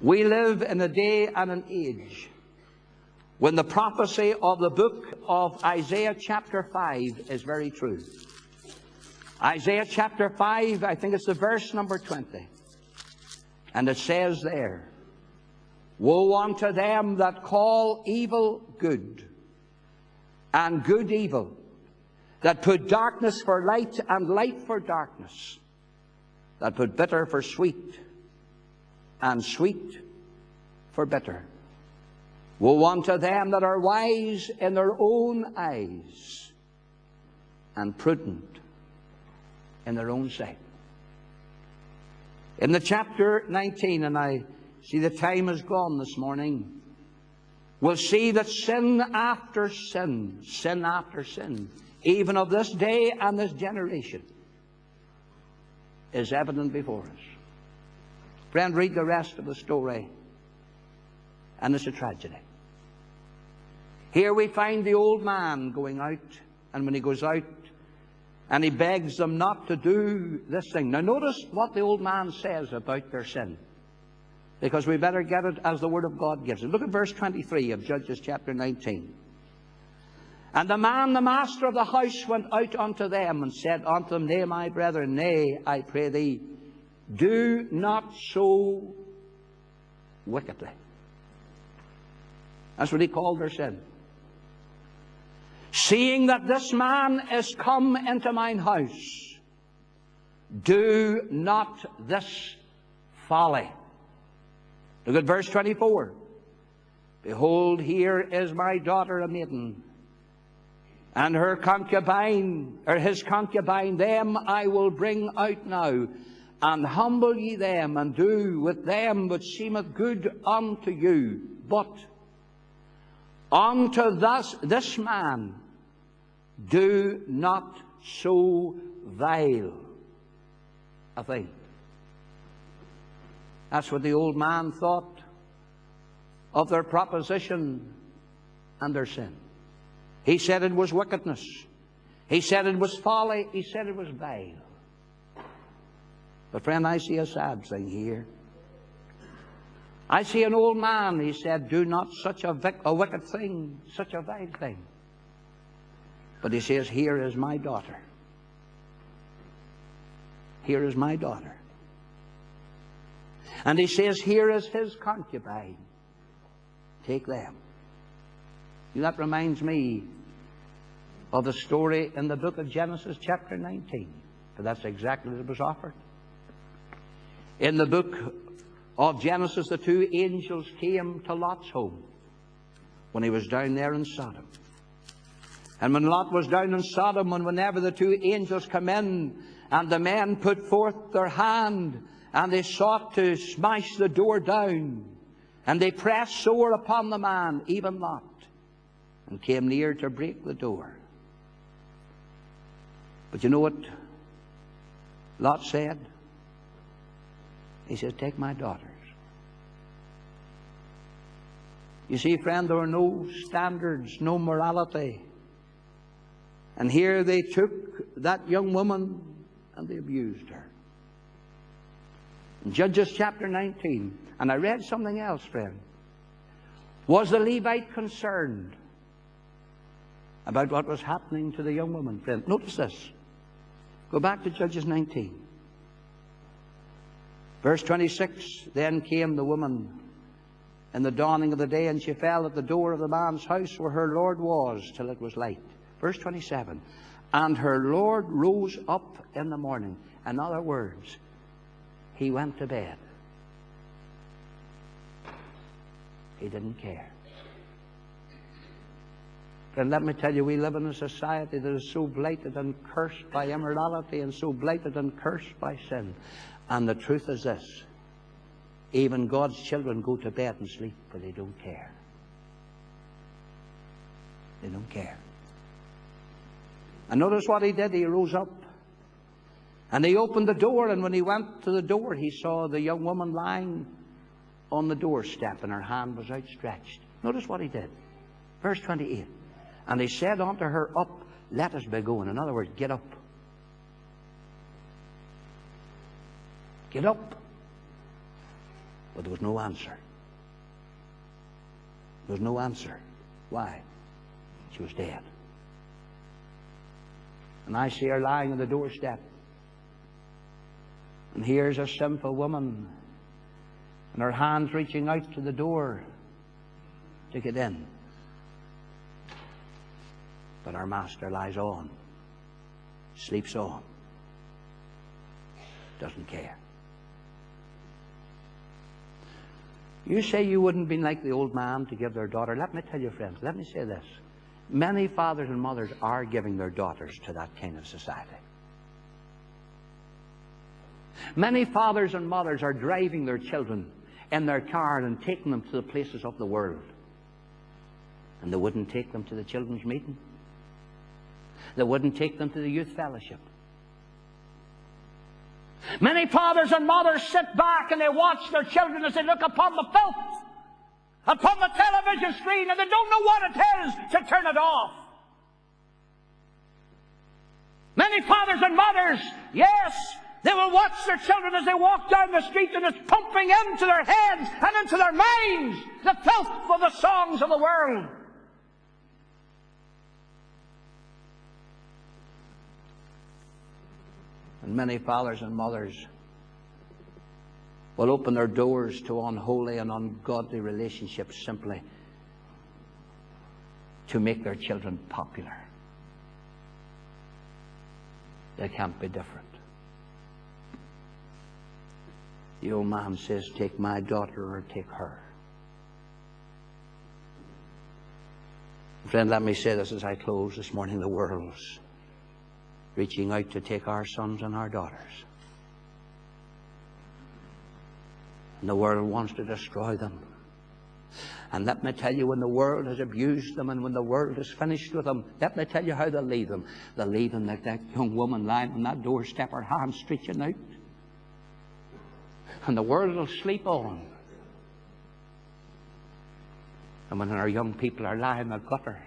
We live in a day and an age when the prophecy of the book of Isaiah chapter 5 is very true. Isaiah chapter 5, I think it's the verse number 20. And it says there, "Woe unto them that call evil good, and good evil, that put darkness for light and light for darkness, that put bitter for sweet, and sweet for bitter. Woe unto them that are wise in their own eyes, and prudent in their own sight." In the chapter 19, and I see the time is gone this morning, we'll see that sin after sin, sin after sin, even of this day and this generation, is evident before us. Friend, read the rest of the story, and it's a tragedy. Here we find the old man going out, and when he goes out, and he begs them not to do this thing. Now notice what the old man says about their sin, because we better get it as the Word of God gives it. Look at verse 23 of Judges chapter 19. "And the man, the master of the house, went out unto them, and said unto them, Nay, my brethren, nay, I pray thee, do not so wickedly." That's what he called their sin. "Seeing that this man is come into mine house, do not this folly." Look at verse 24. "Behold, here is my daughter a maiden, and her concubine, or his concubine, them I will bring out now, and humble ye them, and do with them which seemeth good unto you. But unto this man do not so vile a thing." That's what the old man thought of their proposition and their sin. He said it was wickedness. He said it was folly. He said it was vile. But friend, I see a sad thing here. I see an old man, he said, do not such a wicked thing, such a vile thing. But he says, here is my daughter. Here is my daughter. And he says, here is his concubine. Take them. That reminds me of the story in the book of Genesis chapter 19. For that's exactly what was offered. In the book of Genesis, the two angels came to Lot's home when he was down there in Sodom. And when Lot was down in Sodom, and whenever the two angels come in, and the men put forth their hand, and they sought to smash the door down, and they pressed sore upon the man, even Lot, and came near to break the door. But you know what Lot said? He says, take my daughters. You see, friend, there were no standards, no morality. And here they took that young woman and they abused her. In Judges chapter 19, and I read something else, friend. Was the Levite concerned about what was happening to the young woman, friend? Notice this. Go back to Judges 19. Verse 26, then came the woman in the dawning of the day, and she fell at the door of the man's house where her Lord was, till it was light. Verse 27, and her Lord rose up in the morning. In other words, he went to bed. He didn't care. And let me tell you, we live in a society that is so blighted and cursed by immorality, and so blighted and cursed by sin. And the truth is this: even God's children go to bed and sleep, but they don't care. They don't care. And notice what he did. He rose up and he opened the door, and when he went to the door, he saw the young woman lying on the doorstep, and her hand was outstretched. Notice what he did. Verse 28. And he said unto her, Up, let us be going. In other words, get up. Get up. But there was no answer. There was no answer. Why? She was dead. And I see her lying on the doorstep. And here's a sinful woman, and her hands reaching out to the door to get in. But our Master lies on, sleeps on, doesn't care. You say you wouldn't be like the old man to give their daughter. Let me tell you, friends, let me say this. Many fathers and mothers are giving their daughters to that kind of society. Many fathers and mothers are driving their children in their car and taking them to the places of the world. And they wouldn't take them to the children's meeting. They wouldn't take them to the youth fellowship. Many fathers and mothers sit back and they watch their children as they look upon the filth, upon the television screen, and they don't know what it is to turn it off. Many fathers and mothers, yes, they will watch their children as they walk down the street, and it's pumping into their heads and into their minds the filth of the songs of the world. And many fathers and mothers will open their doors to unholy and ungodly relationships simply to make their children popular. They can't be different. The old man says, take my daughter or take her. Friend, let me say this as I close this morning. The world's reaching out to take our sons and our daughters. And the world wants to destroy them. And let me tell you, when the world has abused them and when the world is finished with them, let me tell you how they'll leave them. They'll leave them like that young woman lying on that doorstep, her hands stretching out. And the world will sleep on. And when our young people are lying in the gutter,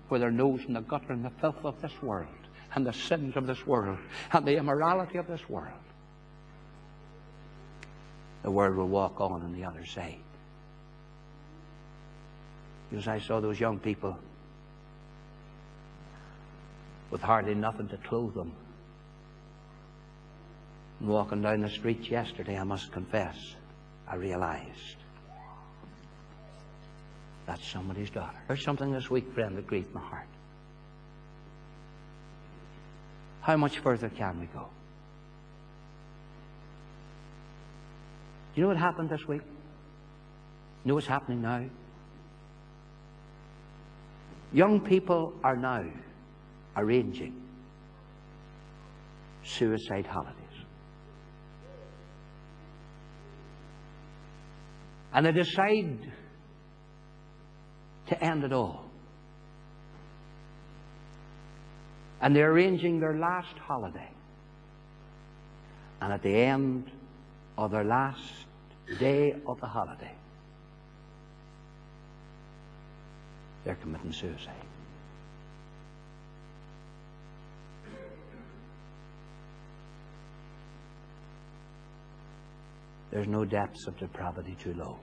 with their nose in the gutter and the filth of this world, and the sins of this world, and the immorality of this world, the world will walk on the other side. Because I saw those young people with hardly nothing to clothe them. And walking down the streets yesterday, I must confess, I realized that's somebody's daughter. There's something this week, friend, that grieved my heart. How much further can we go? You know what happened this week? You know what's happening now? Young people are now arranging suicide holidays. And they decide to end it all. And they're arranging their last holiday. And at the end of their last day of the holiday, they're committing suicide. There's no depths of depravity too low.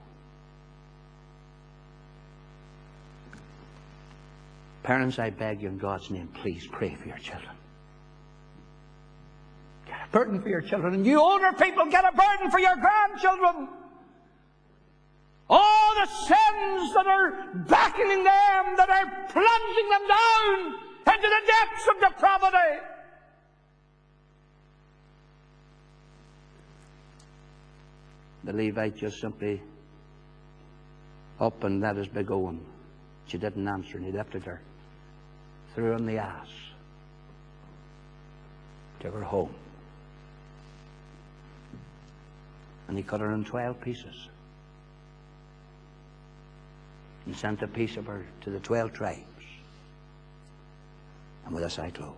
Parents, I beg you in God's name, please pray for your children. Get a burden for your children. And you older people, get a burden for your grandchildren. All the sins that are beckoning them, that are plunging them down into the depths of depravity. The Levite just simply up and let his be going. She didn't answer, and he lifted her, threw her on the ass, took her home. And he cut her in 12 pieces. And sent a piece of her to the 12 tribes. And with this I close.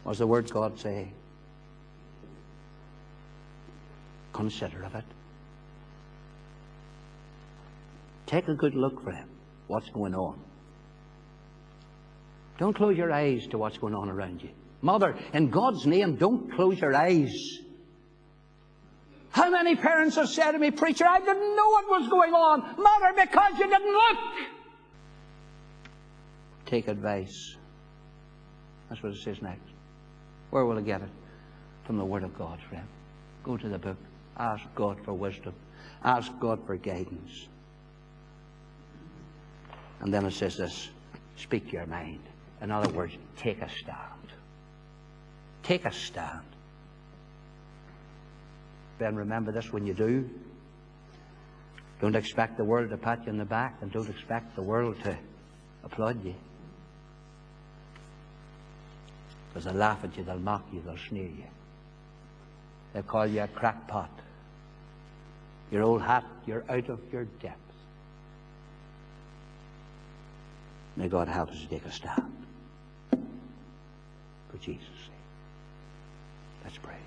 What does the Word God say? Consider of it. Take a good look for him. What's going on? Don't close your eyes to what's going on around you. Mother, in God's name, don't close your eyes How many parents have said to me, preacher, I didn't know what was going on. Mother, because you didn't look. Take advice. That's what it says next. Where will I get it? From the Word of God, friend. Go to the book. Ask God for wisdom. Ask God for guidance. And then it says this, speak your mind. In other words, take a stand. Take a stand. Then remember this when you do. Don't expect the world to pat you on the back, and don't expect the world to applaud you. Because they'll laugh at you, they'll mock you, they'll sneer you. They'll call you a crackpot. Your old hat, you're out of your depth. May God help us to take a stand for Jesus' sake. Let's pray.